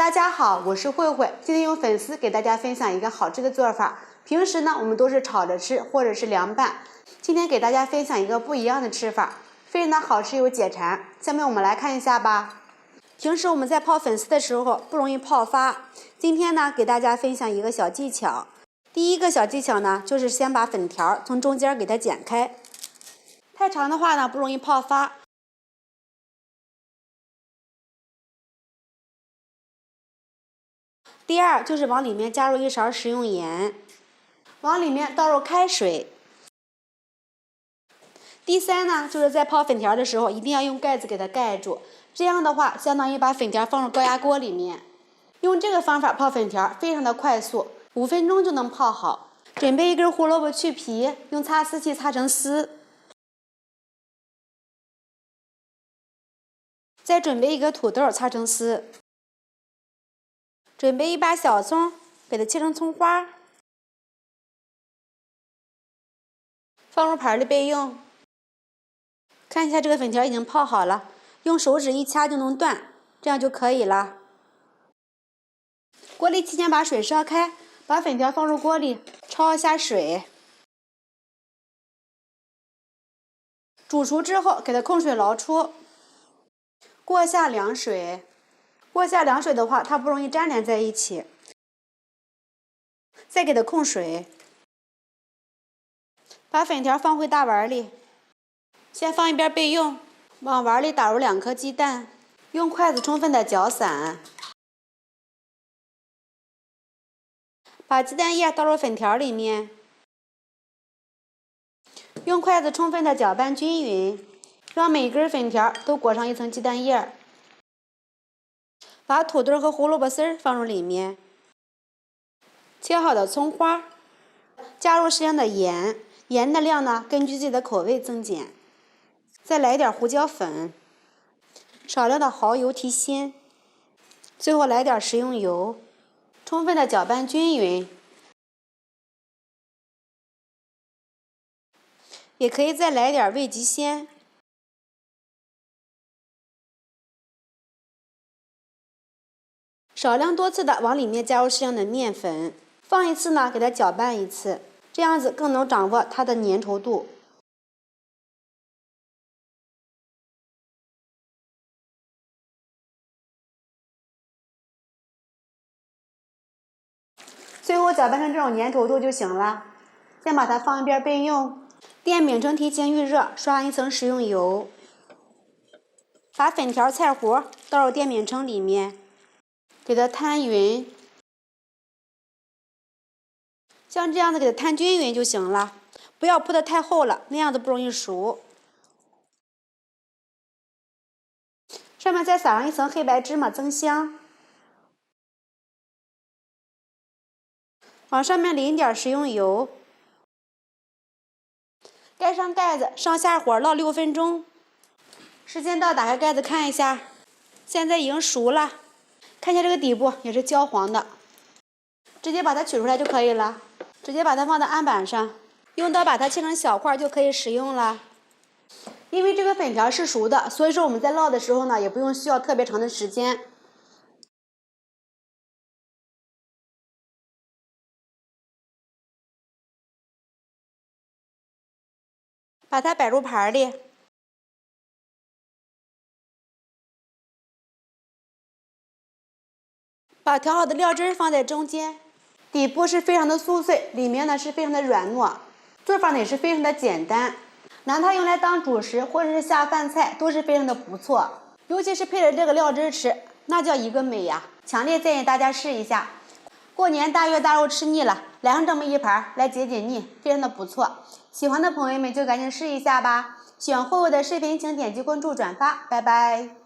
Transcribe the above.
大家好，我是慧慧，今天用粉丝给大家分享一个好吃的做法。平时呢，我们都是炒着吃或者是凉拌，今天给大家分享一个不一样的吃法，非常的好吃又解馋。下面我们来看一下吧。平时我们在泡粉丝的时候不容易泡发，今天呢给大家分享一个小技巧。第一个小技巧呢，就是先把粉条从中间给它剪开，太长的话呢不容易泡发。第二就是往里面加入1勺食用盐，往里面倒入开水。第三呢，就是在泡粉条的时候一定要用盖子给它盖住，这样的话相当于把粉条放入高压锅里面。用这个方法泡粉条非常的快速，5分钟就能泡好。准备一根胡萝卜去皮，用擦丝器擦成丝。再准备一个土豆擦成丝。准备一把小葱，给它切成葱花，放入盘里备用。看一下这个粉条已经泡好了，用手指一掐就能断，这样就可以了。锅里期间把水烧开，把粉条放入锅里，焯一下水。煮熟之后，给它控水捞出，过下凉水。过下凉水的话，它不容易粘连在一起。再给它控水，把粉条放回大碗里，先放一边备用。往碗里打入2颗鸡蛋，用筷子充分的搅散，把鸡蛋液倒入粉条里面，用筷子充分的搅拌均匀，让每根粉条都裹上一层鸡蛋液。把土豆和胡萝卜丝放入里面，切好的葱花，加入适量的盐，盐的量呢根据自己的口味增减。再来一点胡椒粉，少量的蚝油提鲜，最后来点食用油，充分的搅拌均匀。也可以再来点味极鲜。少量多次的往里面加入适量的面粉，放一次呢给它搅拌一次，这样子更能掌握它的粘稠度。最后搅拌成这种粘稠度就行了，先把它放一边备用。电饼铛提前预热，刷上一层食用油，把粉条菜糊倒入电饼铛里面，给它摊匀，像这样子给它摊均匀就行了，不要铺得太厚了，那样子不容易熟。上面再撒上一层黑白芝麻增香，往上面淋点食用油，盖上盖子，上下火烙6分钟。时间到，打开盖子看一下，现在已经熟了。看一下这个底部也是焦黄的，直接把它取出来就可以了。直接把它放在案板上，用刀把它切成小块就可以食用了。因为这个粉条是熟的，所以说我们在烙的时候呢，也不用需要特别长的时间。把它摆入盘里，把调好的料汁放在中间，底部是非常的酥脆，里面呢是非常的软糯。做法呢也是非常的简单，拿它用来当主食或者是下饭菜都是非常的不错，尤其是配着这个料汁吃，那叫一个美呀！强烈建议大家试一下。过年大鱼大肉吃腻了，来上这么一盘来解解腻，非常的不错。喜欢的朋友们就赶紧试一下吧。喜欢慧慧的视频请点击关注转发，拜拜。